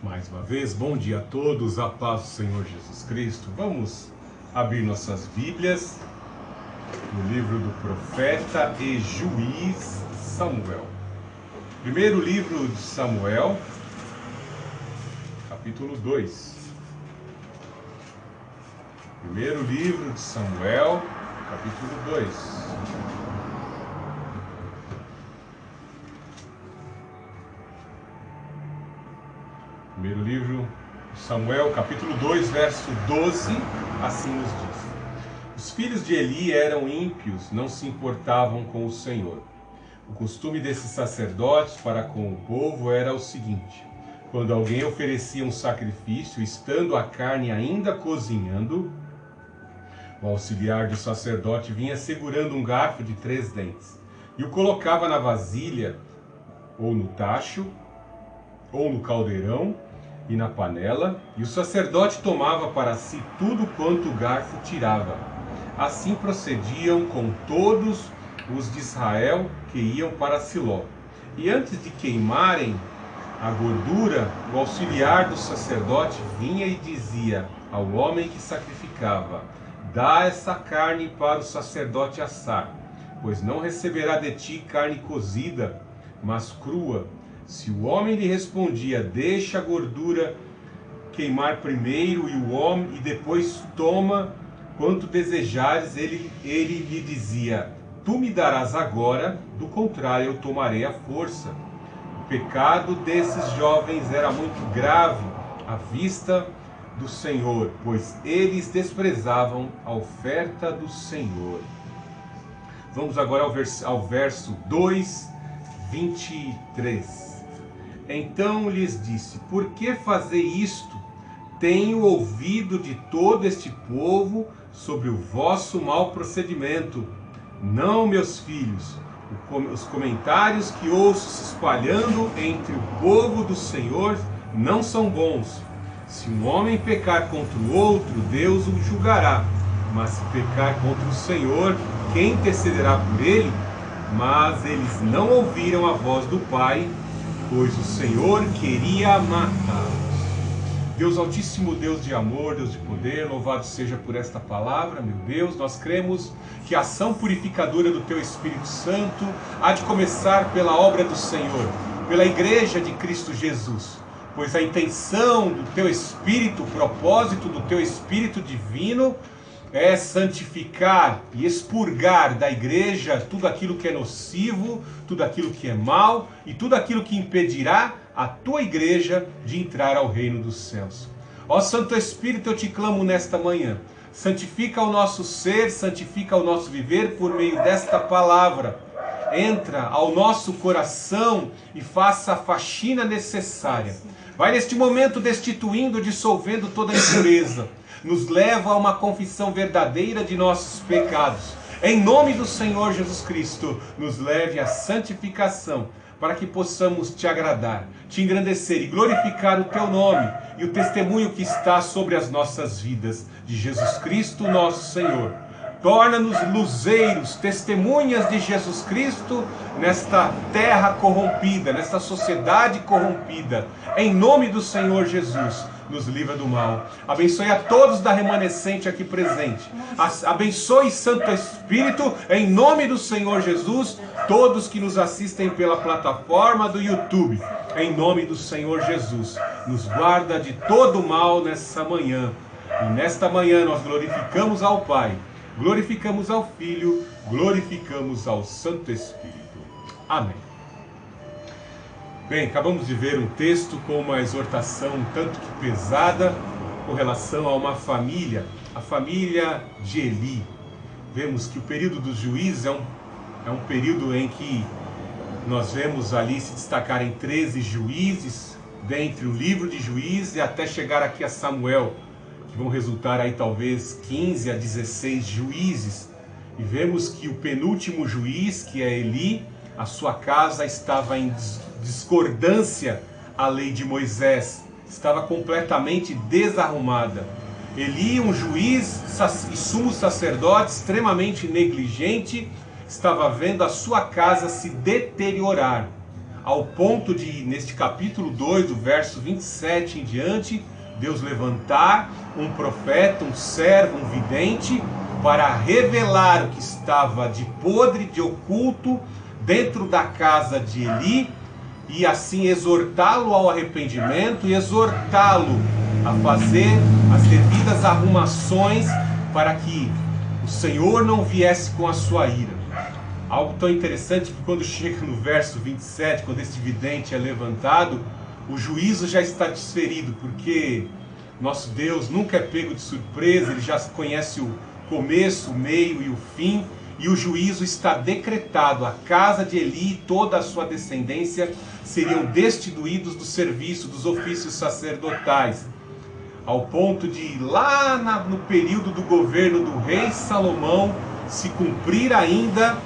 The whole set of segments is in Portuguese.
Mais uma vez, bom dia a todos, a paz do Senhor Jesus Cristo. Vamos abrir nossas Bíblias no livro do profeta e juiz Samuel. Primeiro livro de Samuel, capítulo 2. Primeiro livro de Samuel, capítulo 2. Primeiro livro de Samuel, capítulo 2, verso 12, assim nos diz: Os filhos de Eli eram ímpios, não se importavam com o Senhor. O costume desses sacerdotes para com o povo era o seguinte: quando alguém oferecia um sacrifício, estando a carne ainda cozinhando, o auxiliar do sacerdote vinha segurando um garfo de 3 dentes e o colocava na vasilha, ou no tacho, ou no caldeirão e na panela, e o sacerdote tomava para si tudo quanto o garfo tirava. Assim procediam com todos os de Israel que iam para Siló. E antes de queimarem a gordura, o auxiliar do sacerdote vinha e dizia ao homem que sacrificava: dá essa carne para o sacerdote assar, pois não receberá de ti carne cozida, mas crua. Se o homem lhe respondia: deixa a gordura queimar primeiro e depois toma quanto desejares, ele lhe dizia: tu me darás agora, do contrário eu tomarei à força. O pecado desses jovens era muito grave à vista do Senhor, pois eles desprezavam a oferta do Senhor. Vamos agora ao verso 2, 23. Então lhes disse: por que fazer isto? Tenho ouvido de todo este povo sobre o vosso mau procedimento. Não, meus filhos, os comentários que ouço se espalhando entre o povo do Senhor não são bons. Se um homem pecar contra o outro, Deus o julgará. Mas se pecar contra o Senhor, quem intercederá por ele? Mas eles não ouviram a voz do Pai, pois o Senhor queria matá-los. Deus Altíssimo, Deus de amor, Deus de poder, louvado seja por esta palavra, meu Deus. Nós cremos que a ação purificadora do Teu Espírito Santo há de começar pela obra do Senhor, pela Igreja de Cristo Jesus, pois a intenção do Teu Espírito, o propósito do Teu Espírito Divino é santificar e expurgar da igreja tudo aquilo que é nocivo, tudo aquilo que é mal e tudo aquilo que impedirá a tua igreja de entrar ao reino dos céus. Ó Santo Espírito, eu te clamo nesta manhã. Santifica o nosso ser, santifica o nosso viver por meio desta palavra. Entra ao nosso coração e faça a faxina necessária. Vai neste momento destituindo, dissolvendo toda a impureza. Nos leva a uma confissão verdadeira de nossos pecados. Em nome do Senhor Jesus Cristo, nos leve à santificação, para que possamos te agradar, te engrandecer e glorificar o teu nome e o testemunho que está sobre as nossas vidas, de Jesus Cristo, nosso Senhor. Torna-nos luzeiros, testemunhas de Jesus Cristo nesta terra corrompida, nesta sociedade corrompida. Em nome do Senhor Jesus, nos livra do mal. Abençoe a todos da remanescente aqui presente. Abençoe, Santo Espírito, em nome do Senhor Jesus, todos que nos assistem pela plataforma do YouTube. Em nome do Senhor Jesus, nos guarda de todo mal nessa manhã. E nesta manhã nós glorificamos ao Pai, glorificamos ao Filho, glorificamos ao Santo Espírito. Amém. Bem, acabamos de ver um texto com uma exortação um tanto que pesada com relação a uma família, a família de Eli. Vemos que o período dos juízes é um período em que nós vemos ali se destacarem 13 juízes, dentre o livro de Juízes e até chegar aqui a Samuel, que vão resultar aí talvez 15 a 16 juízes. E vemos que o penúltimo juiz, que é Eli, a sua casa estava em discordância à lei de Moisés, estava completamente desarrumada. Eli, um juiz e sumo sacerdote extremamente negligente, estava vendo a sua casa se deteriorar. ao ponto de, neste capítulo 2, do verso 27 em diante, Deus levantar um profeta, um servo, um vidente, para revelar o que estava de podre, de oculto, dentro da casa de Eli, e assim exortá-lo ao arrependimento e exortá-lo a fazer as devidas arrumações para que o Senhor não viesse com a sua ira. Algo tão interessante que quando chega no verso 27, quando este vidente é levantado, o juízo já está desferido, porque nosso Deus nunca é pego de surpresa, Ele já conhece o começo, o meio e o fim, e o juízo está decretado. A casa de Eli e toda a sua descendência seriam destituídos do serviço, dos ofícios sacerdotais, ao ponto de lá no período do governo do rei Salomão se cumprir ainda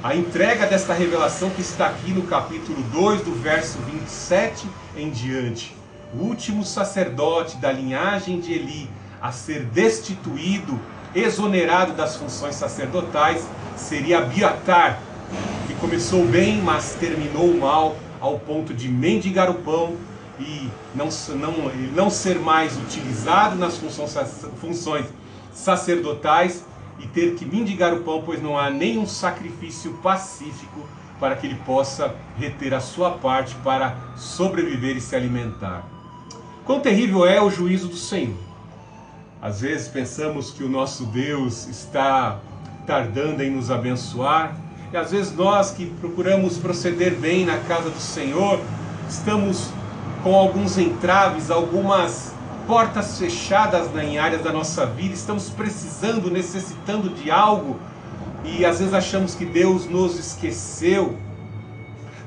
a entrega desta revelação que está aqui no capítulo 2, do verso 27 em diante. O último sacerdote da linhagem de Eli a ser destituído, exonerado das funções sacerdotais, seria Abiatar, que começou bem, mas terminou mal, ao ponto de mendigar o pão e não ser mais utilizado nas funções sacerdotais, e ter que mendigar o pão, pois não há nenhum sacrifício pacífico para que ele possa reter a sua parte para sobreviver e se alimentar. Quão terrível é o juízo do Senhor! Às vezes pensamos que o nosso Deus está tardando em nos abençoar, e às vezes nós que procuramos proceder bem na casa do Senhor, estamos com alguns entraves, algumas portas fechadas em áreas da nossa vida, estamos precisando, necessitando de algo, e às vezes achamos que Deus nos esqueceu.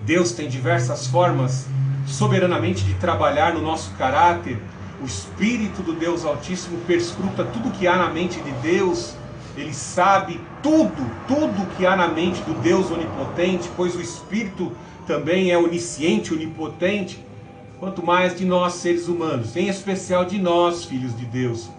Deus tem diversas formas soberanamente de trabalhar no nosso caráter. O Espírito do Deus Altíssimo perscruta tudo que há na mente de Deus. Ele sabe tudo que há na mente do Deus Onipotente, pois o Espírito também é onisciente, onipotente. Quanto mais de nós, seres humanos, em especial de nós, filhos de Deus.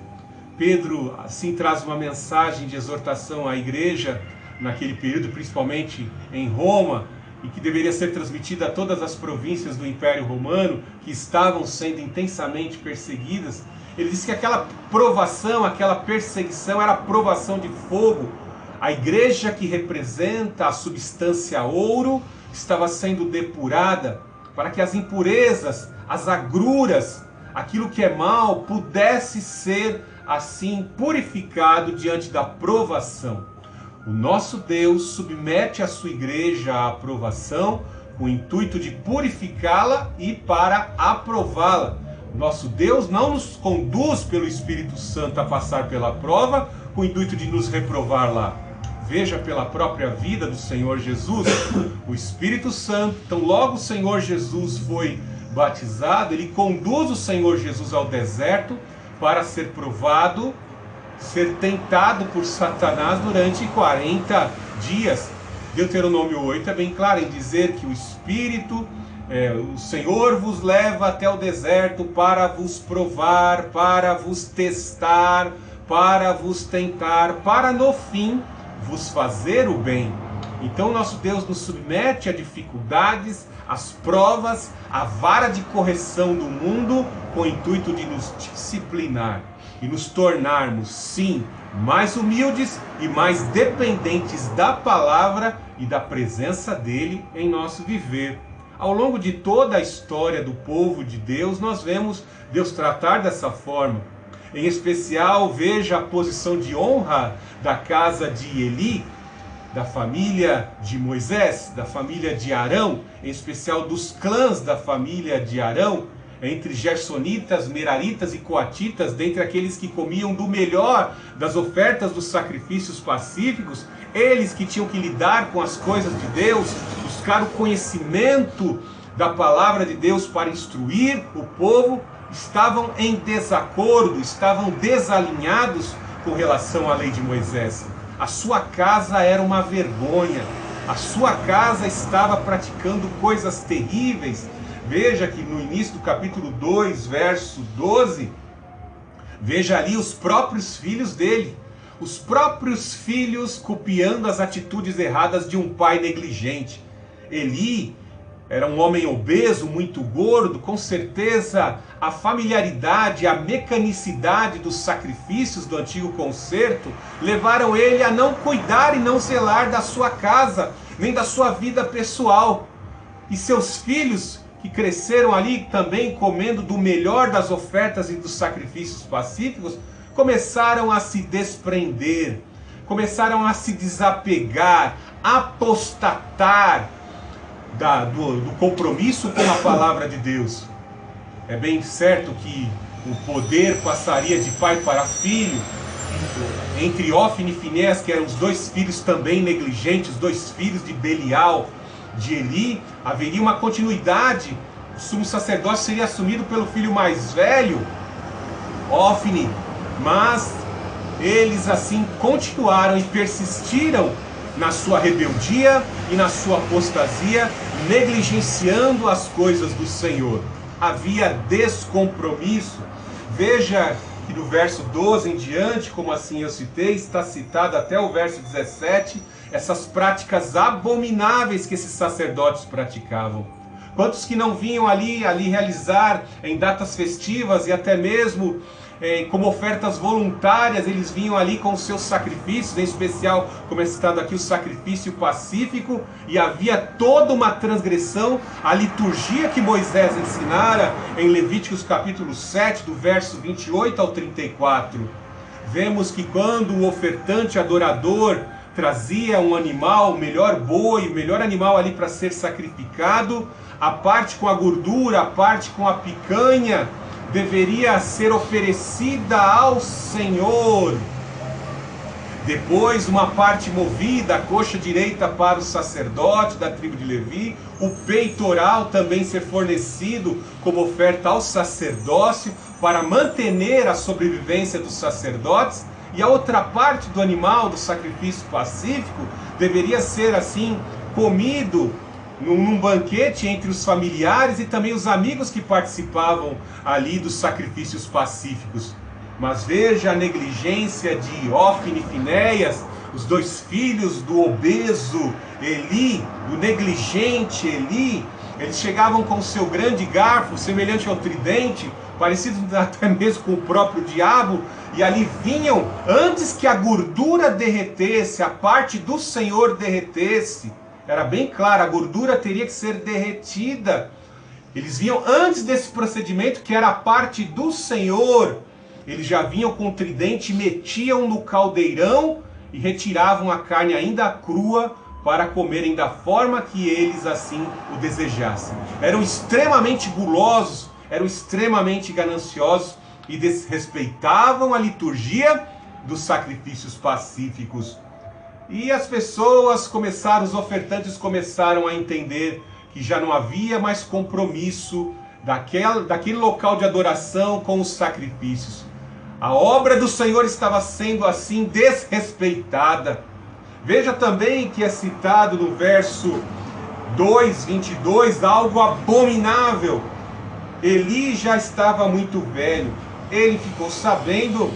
Pedro, assim, traz uma mensagem de exortação à igreja, naquele período, principalmente em Roma, e que deveria ser transmitida a todas as províncias do Império Romano, que estavam sendo intensamente perseguidas. Ele diz que aquela provação, aquela perseguição, era a provação de fogo. A igreja, que representa a substância ouro, estava sendo depurada, para que as impurezas, as agruras, aquilo que é mal, pudesse ser assim purificado diante da provação. O nosso Deus submete a sua igreja à provação com o intuito de purificá-la e para aprová-la. Nosso Deus não nos conduz pelo Espírito Santo a passar pela prova com o intuito de nos reprovar lá. Veja pela própria vida do Senhor Jesus, o Espírito Santo, então logo o Senhor Jesus foi batizado, ele conduz o Senhor Jesus ao deserto para ser provado, ser tentado por Satanás durante 40 dias. Deuteronômio 8 é bem claro em dizer que o Espírito, o Senhor vos leva até o deserto para vos provar, para vos testar, para vos tentar, para no fim vos fazer o bem. Então nosso Deus nos submete a dificuldades, às provas, à vara de correção do mundo, com o intuito de nos disciplinar e nos tornarmos, sim, mais humildes e mais dependentes da palavra e da presença dele em nosso viver. Ao longo de toda a história do povo de Deus, nós vemos Deus tratar dessa forma. Em especial, veja a posição de honra da casa de Eli, da família de Moisés, da família de Arão, em especial dos clãs da família de Arão, entre gersonitas, meraritas e coatitas, dentre aqueles que comiam do melhor das ofertas dos sacrifícios pacíficos, eles que tinham que lidar com as coisas de Deus, buscar o conhecimento da palavra de Deus para instruir o povo, estavam em desacordo, estavam desalinhados com relação à lei de Moisés. A sua casa era uma vergonha, a sua casa estava praticando coisas terríveis. Veja que no início do capítulo 2, verso 12, veja ali os próprios filhos dele, os próprios filhos copiando as atitudes erradas de um pai negligente. Eli era um homem obeso, muito gordo. Com certeza a familiaridade, a mecanicidade dos sacrifícios do antigo concerto levaram ele a não cuidar e não zelar da sua casa, nem da sua vida pessoal. E seus filhos, que cresceram ali também comendo do melhor das ofertas e dos sacrifícios pacíficos, começaram a se desprender, começaram a se desapegar, apostatar do compromisso com a palavra de Deus. É bem certo que o poder passaria de pai para filho. Entre Ofni e Finéias, que eram os dois filhos também negligentes, os dois filhos de Belial, de Eli, haveria uma continuidade. O sumo sacerdócio seria assumido pelo filho mais velho, Ofni, mas eles assim continuaram e persistiram na sua rebeldia e na sua apostasia, negligenciando as coisas do Senhor. Havia descompromisso. Veja que do verso 12 em diante, como assim eu citei, está citado até o verso 17, essas práticas abomináveis que esses sacerdotes praticavam. Quantos que não vinham ali realizar em datas festivas e até mesmo como ofertas voluntárias, eles vinham ali com os seus sacrifícios, em especial, como é citado aqui, o sacrifício pacífico, e havia toda uma transgressão. A liturgia que Moisés ensinara em Levíticos capítulo 7, do verso 28 ao 34, vemos que quando o ofertante adorador trazia um animal, o melhor boi, o melhor animal ali para ser sacrificado, a parte com a gordura, a parte com a picanha, deveria ser oferecida ao Senhor. Depois, uma parte movida, a coxa direita para o sacerdote da tribo de Levi, o peitoral também ser fornecido como oferta ao sacerdócio para manter a sobrevivência dos sacerdotes, e a outra parte do animal, do sacrifício pacífico, deveria ser assim comido num banquete entre os familiares e também os amigos que participavam ali dos sacrifícios pacíficos. Mas veja a negligência de Ofni e Finéias, os dois filhos do obeso Eli, do negligente Eli. Eles chegavam com o seu grande garfo, semelhante ao tridente, parecido até mesmo com o próprio diabo, e ali vinham, antes que a gordura derretesse, a parte do Senhor derretesse. Era bem claro, a gordura teria que ser derretida. Eles vinham antes desse procedimento, que era a parte do Senhor. Eles já vinham com o tridente, metiam no caldeirão e retiravam a carne ainda crua para comerem da forma que eles assim o desejassem. Eram extremamente gulosos, eram extremamente gananciosos e desrespeitavam a liturgia dos sacrifícios pacíficos. E as pessoas começaram, os ofertantes começaram a entender que já não havia mais compromisso daquele local de adoração com os sacrifícios. A obra do Senhor estava sendo assim desrespeitada. Veja também que é citado no verso 2:22, algo abominável. Eli já estava muito velho. Ele ficou sabendo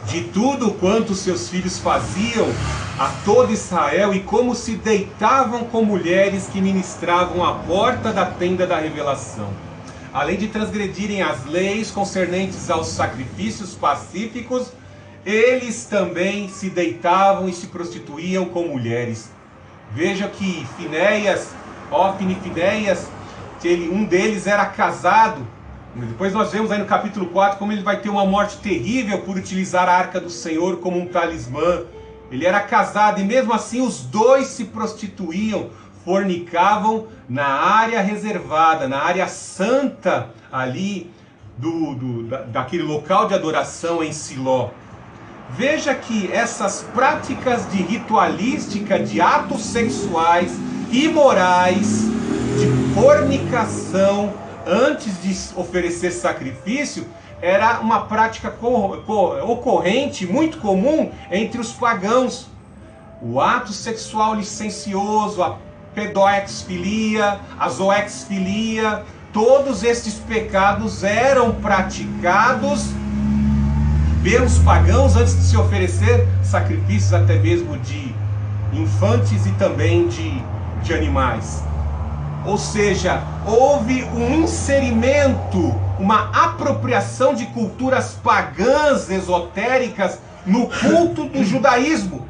de tudo quanto seus filhos faziam a todo Israel e como se deitavam com mulheres que ministravam à porta da tenda da revelação. Além de transgredirem as leis concernentes aos sacrifícios pacíficos, eles também se deitavam e se prostituíam com mulheres. Veja que Finéias, Ofni e Finéias, um deles era casado. Depois nós vemos aí no capítulo 4 como ele vai ter uma morte terrível por utilizar a arca do Senhor como um talismã. Ele era casado e mesmo assim os dois se prostituíam, fornicavam na área reservada, na área santa ali daquele local de adoração em Siló. Veja que essas práticas de ritualística, de atos sexuais imorais, de fornicação, antes de oferecer sacrifício, era uma prática ocorrente, muito comum entre os pagãos. O ato sexual licencioso, a pedoexfilia, a zoexfilia, todos estes pecados eram praticados pelos pagãos antes de se oferecer sacrifícios até mesmo de infantes e também de animais. Ou seja, houve um inserimento, uma apropriação de culturas pagãs, esotéricas, no culto do judaísmo.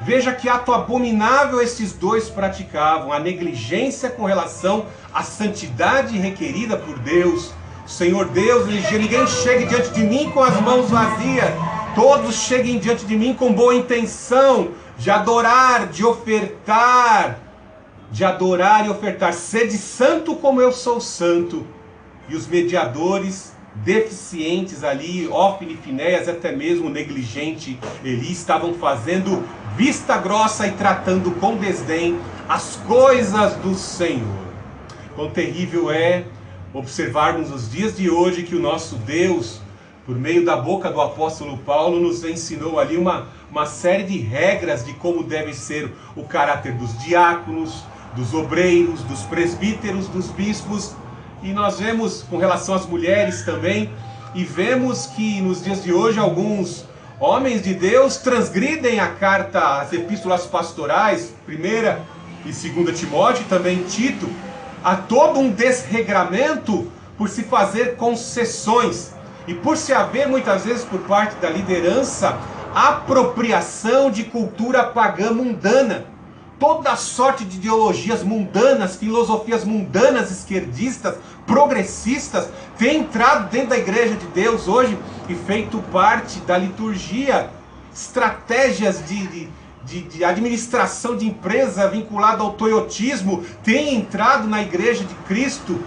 Veja que ato abominável esses dois praticavam, a negligência com relação à santidade requerida por Deus. O Senhor Deus, ele dizia: ninguém chegue diante de mim com as mãos vazias, todos cheguem diante de mim com boa intenção, de adorar, de ofertar, sede santo como eu sou santo. E os mediadores deficientes ali, Hófni e Finéias, até mesmo o negligente Eli, estavam fazendo vista grossa e tratando com desdém as coisas do Senhor. Quão terrível é observarmos nos dias de hoje que o nosso Deus, por meio da boca do apóstolo Paulo, nos ensinou ali uma série de regras de como deve ser o caráter dos diáconos, dos obreiros, dos presbíteros, dos bispos. E nós vemos com relação às mulheres também, e vemos que nos dias de hoje alguns homens de Deus transgridem a carta, as epístolas pastorais, 1ª e 2ª Timóteo, e também Tito, a todo um desregramento por se fazer concessões, e por se haver muitas vezes por parte da liderança apropriação de cultura pagã mundana. Toda sorte de ideologias mundanas, filosofias mundanas, esquerdistas, progressistas, tem entrado dentro da igreja de Deus hoje e feito parte da liturgia. Estratégias de administração de empresa vinculada ao toyotismo têm entrado na igreja de Cristo.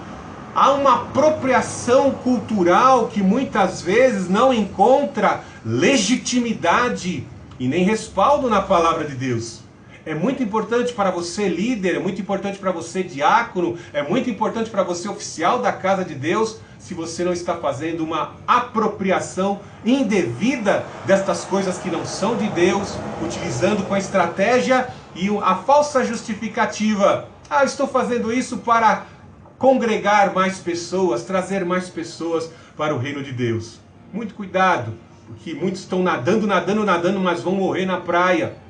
Há uma apropriação cultural que muitas vezes não encontra legitimidade e nem respaldo na palavra de Deus. É muito importante para você, líder, é muito importante para você, diácono, é muito importante para você, oficial da casa de Deus, se você não está fazendo uma apropriação indevida destas coisas que não são de Deus, utilizando com a estratégia e a falsa justificativa. Estou fazendo isso para congregar mais pessoas, trazer mais pessoas para o reino de Deus. Muito cuidado, porque muitos estão nadando, mas vão morrer na praia.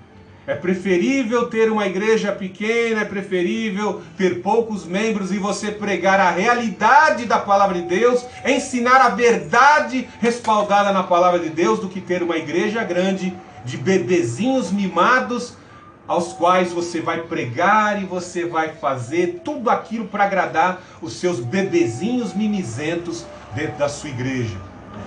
É preferível ter uma igreja pequena, é preferível ter poucos membros e você pregar a realidade da palavra de Deus, ensinar a verdade respaldada na palavra de Deus, do que ter uma igreja grande de bebezinhos mimados, aos quais você vai pregar e você vai fazer tudo aquilo para agradar os seus bebezinhos mimizentos dentro da sua igreja.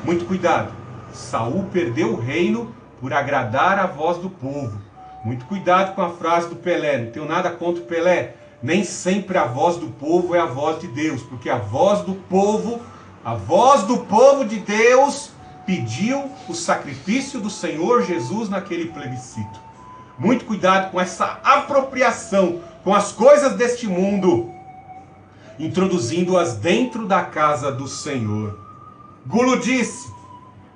Muito cuidado, Saul perdeu o reino por agradar a voz do povo. Muito cuidado com a frase do Pelé, não tenho nada contra o Pelé. Nem sempre a voz do povo é a voz de Deus, porque a voz do povo de Deus pediu o sacrifício do Senhor Jesus naquele plebiscito. Muito cuidado com essa apropriação com as coisas deste mundo, introduzindo-as dentro da casa do Senhor. Guludice,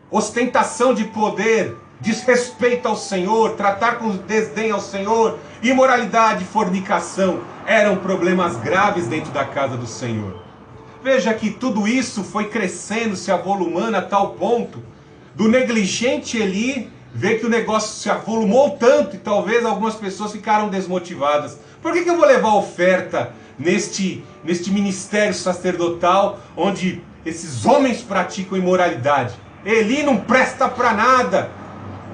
ostentação de poder, desrespeito ao Senhor, tratar com desdém ao Senhor, imoralidade, fornicação, eram problemas graves dentro da casa do Senhor. Veja que tudo isso foi crescendo, se avolumando a tal ponto do negligente Eli ver que o negócio se avolumou tanto e talvez algumas pessoas ficaram desmotivadas. Por que eu vou levar oferta neste ministério sacerdotal onde esses homens praticam imoralidade? Eli não presta para nada.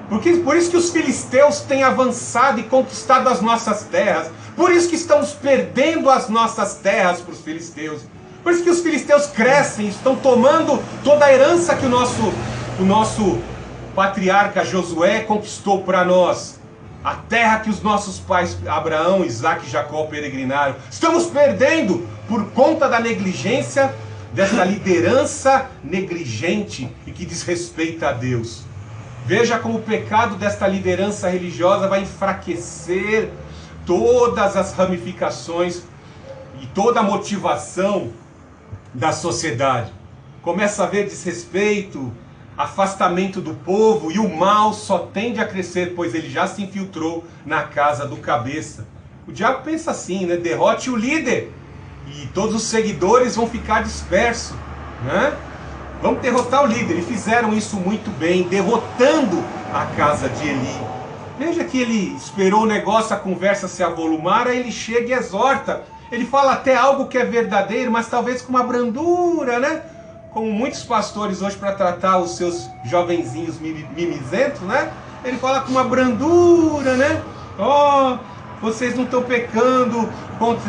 Por isso que os filisteus têm avançado e conquistado as nossas terras. Por isso que estamos perdendo as nossas terras para os filisteus. Por isso que os filisteus crescem, estão tomando toda a herança que o nosso patriarca Josué conquistou para nós. A terra que os nossos pais Abraão, Isaac e Jacó peregrinaram. Estamos perdendo por conta da negligência dessa liderança negligente e que desrespeita a Deus. Veja como o pecado desta liderança religiosa vai enfraquecer todas as ramificações e toda a motivação da sociedade. Começa a haver desrespeito, afastamento do povo, e o mal só tende a crescer, pois ele já se infiltrou na casa do cabeça. O diabo pensa assim, né? Derrote o líder e todos os seguidores vão ficar dispersos, né? Vamos derrotar o líder. E fizeram isso muito bem, derrotando a casa de Eli. Veja que ele esperou o negócio, a conversa se avolumar, aí ele chega e exorta. Ele fala até algo que é verdadeiro, mas talvez com uma brandura, né? Como muitos pastores hoje para tratar os seus jovenzinhos mimizentos, né? Ele fala com uma brandura, né? Ó, vocês não estão pecando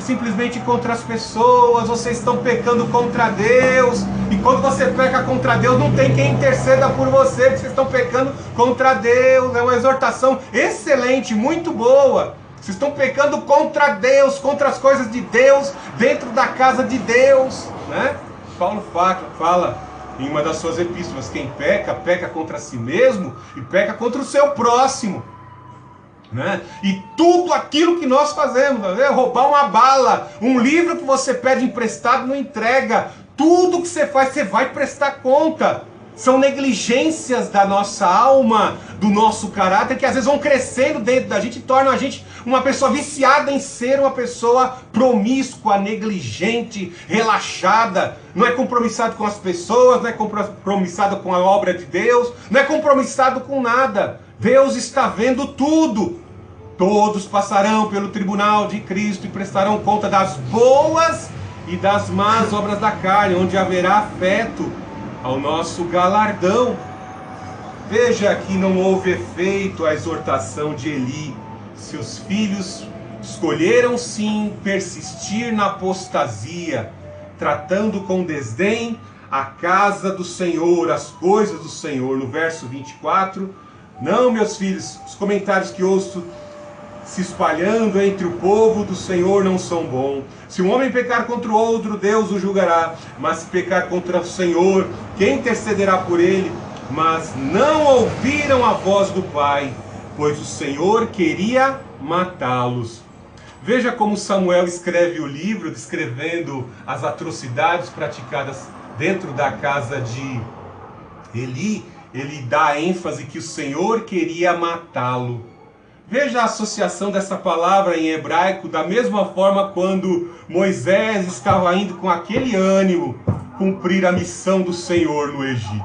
simplesmente contra as pessoas, vocês estão pecando contra Deus. E quando você peca contra Deus, não tem quem interceda por você, porque vocês estão pecando contra Deus. É uma exortação excelente, muito boa. Vocês estão pecando contra Deus, contra as coisas de Deus, dentro da casa de Deus, né? Paulo fala em uma das suas epístolas: quem peca, peca contra si mesmo e peca contra o seu próximo, né? E tudo aquilo que nós fazemos, né? Roubar uma bala, um livro que você pede emprestado, não entrega, tudo que você faz, você vai prestar conta. São negligências da nossa alma, do nosso caráter, que às vezes vão crescendo dentro da gente e tornam a gente uma pessoa viciada em ser uma pessoa promíscua, negligente, relaxada. Não é compromissado com as pessoas, não é compromissado com a obra de Deus, não é compromissado com nada. Deus está vendo tudo. Todos passarão pelo tribunal de Cristo e prestarão conta das boas e das más obras da carne, onde haverá afeto ao nosso galardão. Veja que não houve efeito a exortação de Eli. Seus filhos escolheram sim persistir na apostasia, tratando com desdém a casa do Senhor, as coisas do Senhor. No verso 24, não, meus filhos, os comentários que ouço se espalhando entre o povo do Senhor não são bons. Se um homem pecar contra o outro, Deus o julgará. Mas se pecar contra o Senhor, quem intercederá por ele? Mas não ouviram a voz do Pai, pois o Senhor queria matá-los. Veja como Samuel escreve o livro, descrevendo as atrocidades praticadas dentro da casa de Eli. Ele dá ênfase que o Senhor queria matá-lo. Veja a associação dessa palavra em hebraico, da mesma forma quando Moisés estava indo com aquele ânimo cumprir a missão do Senhor no Egito,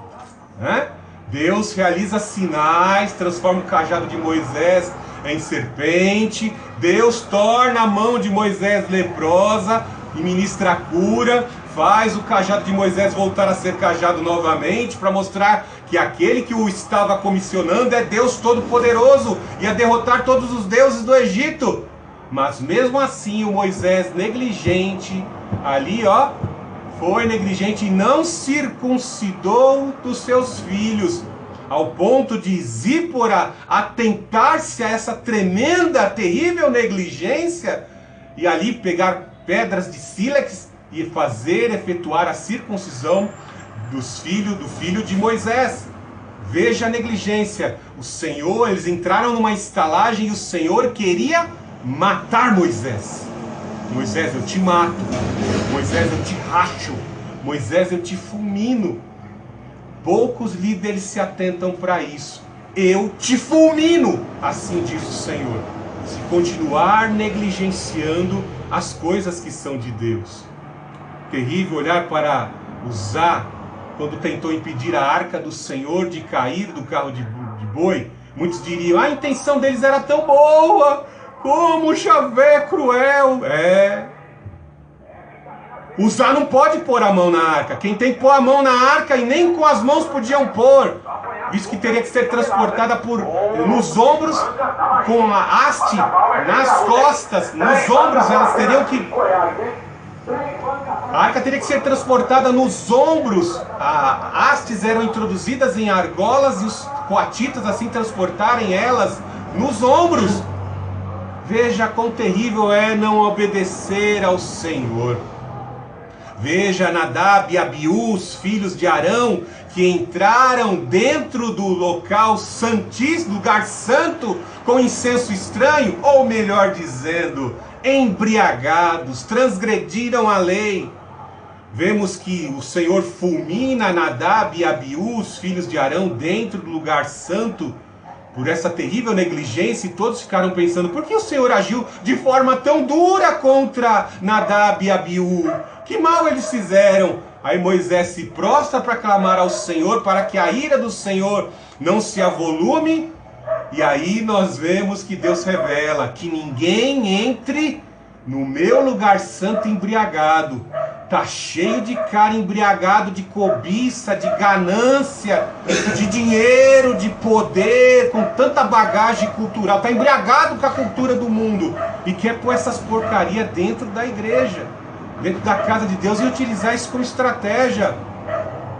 né? Deus realiza sinais, transforma o cajado de Moisés em serpente, Deus torna a mão de Moisés leprosa e ministra a cura, faz o cajado de Moisés voltar a ser cajado novamente, para mostrar que aquele que o estava comissionando é Deus Todo-Poderoso, e a derrotar todos os deuses do Egito. Mas mesmo assim o Moisés negligente, ali foi negligente e não circuncidou dos seus filhos, ao ponto de Zípora atentar-se a essa tremenda, terrível negligência, e ali pegar pedras de sílex e efetuar a circuncisão do filho de Moisés. Veja a negligência. O Senhor, eles entraram numa estalagem e o Senhor queria matar Moisés. Moisés, eu te mato. Moisés, eu te racho. Moisés, eu te fulmino. Poucos líderes se atentam para isso. Eu te fulmino, assim diz o Senhor, se continuar negligenciando as coisas que são de Deus. Terrível olhar para Uzá, quando tentou impedir a arca do Senhor de cair do carro de boi. Muitos diriam: a intenção deles era tão boa, como o Javé cruel. Uzá não pode pôr a mão na arca. Quem tem que pôr a mão na arca, e nem com as mãos podiam pôr, visto que teria que ser transportada nos ombros, com a haste nas costas, nos ombros, elas teriam que... A arca teria que ser transportada nos ombros. As hastes eram introduzidas em argolas e os coatitas assim transportarem elas nos ombros. Veja quão terrível é não obedecer ao Senhor. Veja Nadab e Abiú, os filhos de Arão, que entraram dentro do local santíssimo, lugar santo, com incenso estranho, ou melhor dizendo, embriagados, transgrediram a lei. Vemos que o Senhor fulmina Nadab e Abiú, os filhos de Arão, dentro do lugar santo, por essa terrível negligência, e todos ficaram pensando: por que o Senhor agiu de forma tão dura contra Nadab e Abiú? Que mal eles fizeram? Aí Moisés se prostra para clamar ao Senhor, para que a ira do Senhor não se avolume. E aí nós vemos que Deus revela que ninguém entre no meu lugar santo embriagado. Tá cheio de cara embriagado de cobiça, de ganância, de dinheiro, de poder, com tanta bagagem cultural. Tá embriagado com a cultura do mundo e quer pôr essas porcarias dentro da igreja, dentro da casa de Deus, e utilizar isso como estratégia.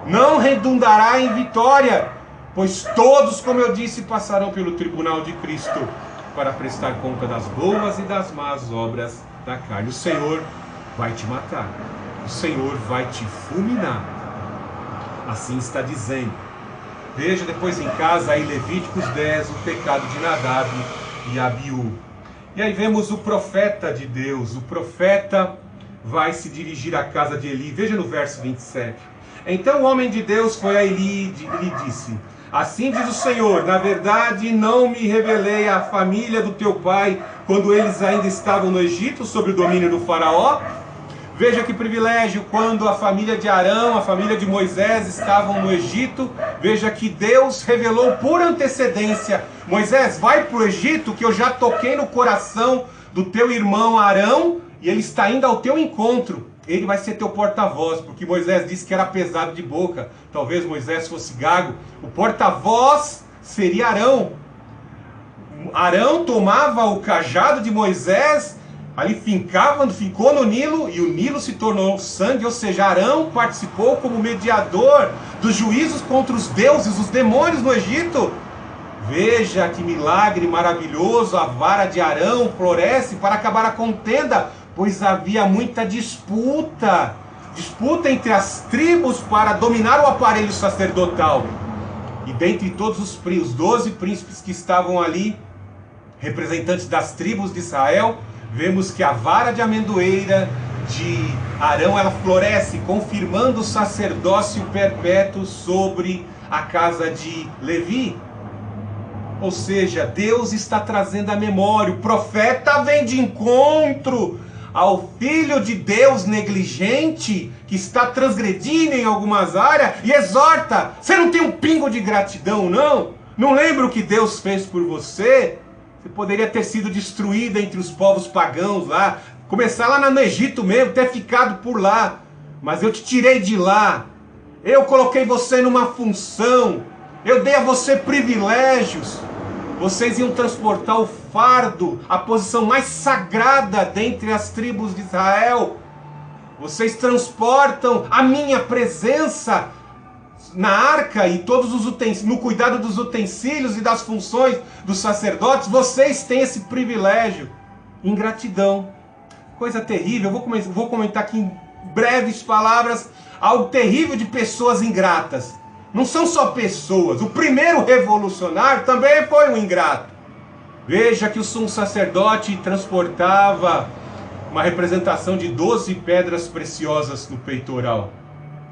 Não redundará em vitória, pois todos, como eu disse, passarão pelo tribunal de Cristo para prestar conta das boas e das más obras da carne. O Senhor vai te matar. O Senhor vai te fulminar. Assim está dizendo. Veja depois em casa aí Levíticos 10, o pecado de Nadab e Abiú. E aí vemos o profeta de Deus. O profeta vai se dirigir à casa de Eli. Veja no verso 27. Então o homem de Deus foi a Eli e lhe disse: assim diz o Senhor, na verdade não me revelei à família do teu pai quando eles ainda estavam no Egito, sob o domínio do faraó? Veja que privilégio, quando a família de Arão, a família de Moisés estavam no Egito, veja que Deus revelou por antecedência: Moisés, vai para o Egito, que eu já toquei no coração do teu irmão Arão, e ele está indo ao teu encontro. Ele vai ser teu porta-voz, porque Moisés disse que era pesado de boca. Talvez Moisés fosse gago. O porta-voz seria Arão. Arão tomava o cajado de Moisés, ali ficou no Nilo, e o Nilo se tornou sangue, ou seja, Arão participou como mediador dos juízos contra os deuses, os demônios no Egito. Veja que milagre maravilhoso, a vara de Arão floresce para acabar a contenda, pois havia muita disputa entre as tribos para dominar o aparelho sacerdotal. E dentre todos os 12 príncipes que estavam ali, representantes das tribos de Israel, vemos que a vara de amendoeira de Arão, ela floresce, confirmando o sacerdócio perpétuo sobre a casa de Levi. Ou seja, Deus está trazendo a memória. O profeta vem de encontro ao filho de Deus negligente, que está transgredindo em algumas áreas, e exorta: você não tem um pingo de gratidão, não? Não lembra o que Deus fez por você? Você poderia ter sido destruído entre os povos pagãos lá, começar lá no Egito mesmo, ter ficado por lá. Mas eu te tirei de lá. Eu coloquei você numa função. Eu dei a você privilégios. Vocês iam transportar o fardo, a posição mais sagrada dentre as tribos de Israel. Vocês transportam a minha presença na arca e todos os utensílios, no cuidado dos utensílios e das funções dos sacerdotes. Vocês têm esse privilégio. Ingratidão. Coisa terrível. Eu vou comentar aqui em breves palavras algo terrível de pessoas ingratas. Não são só pessoas. O primeiro revolucionário também foi um ingrato. Veja que o sumo sacerdote transportava uma representação de 12 pedras preciosas no peitoral.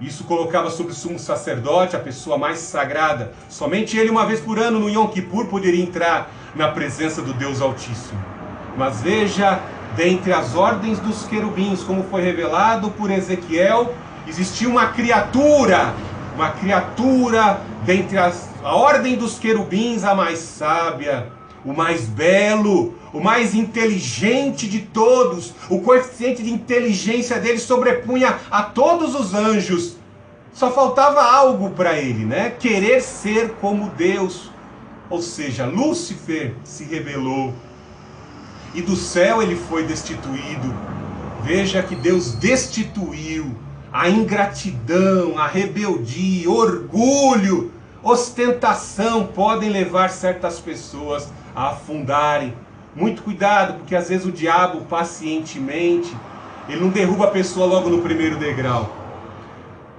Isso colocava sobre o sumo sacerdote, a pessoa mais sagrada. Somente ele, uma vez por ano, no Yom Kippur, poderia entrar na presença do Deus Altíssimo. Mas veja, dentre as ordens dos querubins, como foi revelado por Ezequiel, existia uma criatura dentre a ordem dos querubins, a mais sábia, o mais belo, o mais inteligente de todos. O coeficiente de inteligência dele sobrepunha a todos os anjos. Só faltava algo para ele, né? Querer ser como Deus. Ou seja, Lúcifer se rebelou e do céu ele foi destituído. Veja que Deus destituiu a ingratidão, a rebeldia, orgulho, ostentação podem levar certas pessoas a afundarem. Muito cuidado, porque às vezes o diabo, pacientemente, ele não derruba a pessoa logo no primeiro degrau.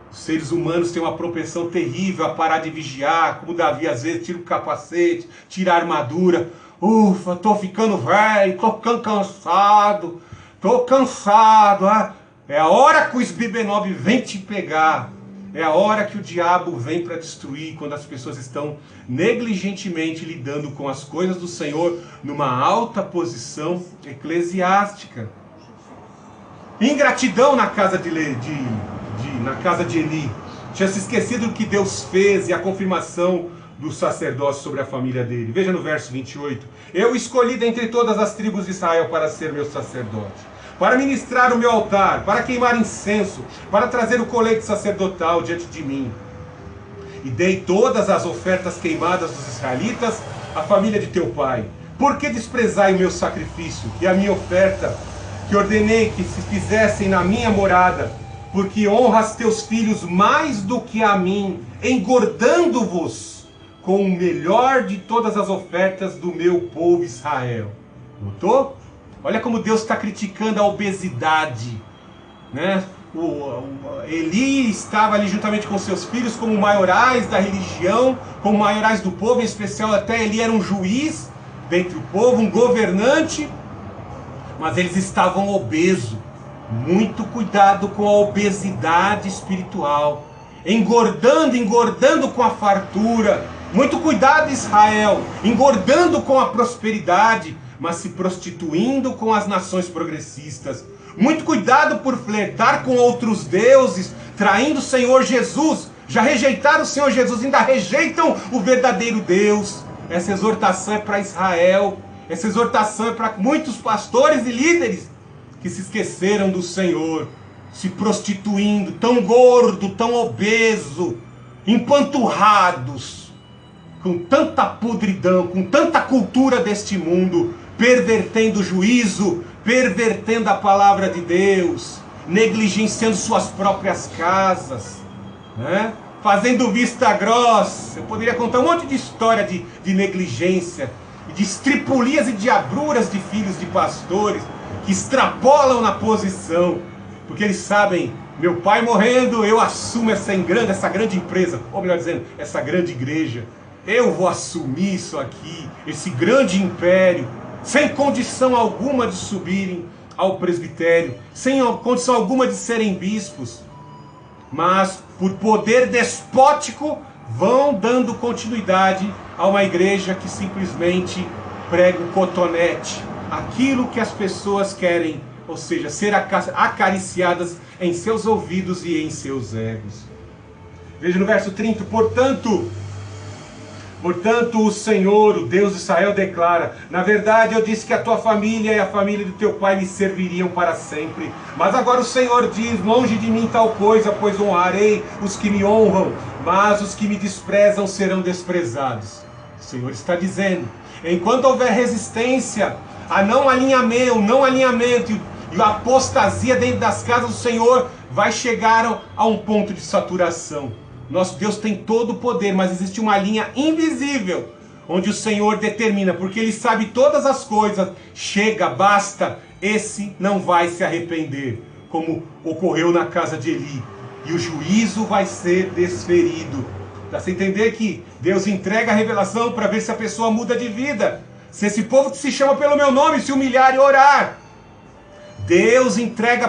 Os seres humanos têm uma propensão terrível a parar de vigiar, como Davi às vezes tira o capacete, tira a armadura. Ufa, tô ficando velho, tô ficando cansado, É a hora que o Sbibenob vem te pegar. É a hora que o diabo vem para destruir, quando as pessoas estão negligentemente lidando com as coisas do Senhor numa alta posição eclesiástica. Ingratidão na casa de Eli. Tinha se esquecido do que Deus fez e a confirmação do sacerdócio sobre a família dele. Veja no verso 28. Eu escolhi dentre todas as tribos de Israel para ser meu sacerdote. para ministrar o meu altar, para queimar incenso, para trazer o colete sacerdotal diante de mim. E dei todas as ofertas queimadas dos israelitas à família de teu pai. Por que desprezai o meu sacrifício e a minha oferta, que ordenei que se fizessem na minha morada? Porque honras teus filhos mais do que a mim, engordando-vos com o melhor de todas as ofertas do meu povo Israel. Notou? Olha como Deus está criticando a obesidade, né? Eli estava ali juntamente com seus filhos como maiorais da religião, como maiorais do povo, em especial até Eli era um juiz dentre o povo, um governante, mas eles estavam obesos. Muito cuidado com a obesidade espiritual, engordando com a fartura. Muito cuidado, Israel, engordando com a prosperidade, mas se prostituindo com as nações progressistas. Muito cuidado por flertar com outros deuses, traindo o Senhor Jesus. Já rejeitaram o Senhor Jesus, ainda rejeitam o verdadeiro Deus. Essa exortação é para Israel. Essa exortação é para muitos pastores e líderes que se esqueceram do Senhor, se prostituindo, tão gordo, tão obeso, empanturrados, com tanta podridão, com tanta cultura deste mundo, pervertendo o juízo, pervertendo a palavra de Deus, negligenciando suas próprias casas, né? Fazendo vista grossa. Eu poderia contar um monte de história de negligência, de estripulias e diabruras de filhos de pastores, que extrapolam na posição, porque eles sabem, meu pai morrendo, eu assumo essa grande empresa, ou melhor dizendo, essa grande igreja, eu vou assumir isso aqui, esse grande império, sem condição alguma de subirem ao presbitério, sem condição alguma de serem bispos, mas por poder despótico vão dando continuidade a uma igreja que simplesmente prega o cotonete, aquilo que as pessoas querem, ou seja, ser acariciadas em seus ouvidos e em seus egos. Veja no verso 30, portanto o Senhor, o Deus de Israel, declara: na verdade eu disse que a tua família e a família do teu pai me serviriam para sempre. Mas agora o Senhor diz: longe de mim tal coisa, pois honrarei os que me honram, mas os que me desprezam serão desprezados. O Senhor está dizendo, enquanto houver resistência a não alinhamento e a apostasia dentro das casas do Senhor, vai chegar a um ponto de saturação. Nosso Deus tem todo o poder, mas existe uma linha invisível, onde o Senhor determina, porque Ele sabe todas as coisas. Chega, basta, esse não vai se arrepender, como ocorreu na casa de Eli, e o juízo vai ser desferido. Dá para você entender que Deus entrega a revelação para ver se a pessoa muda de vida. Se esse povo que se chama pelo meu nome se humilhar e orar, Deus entrega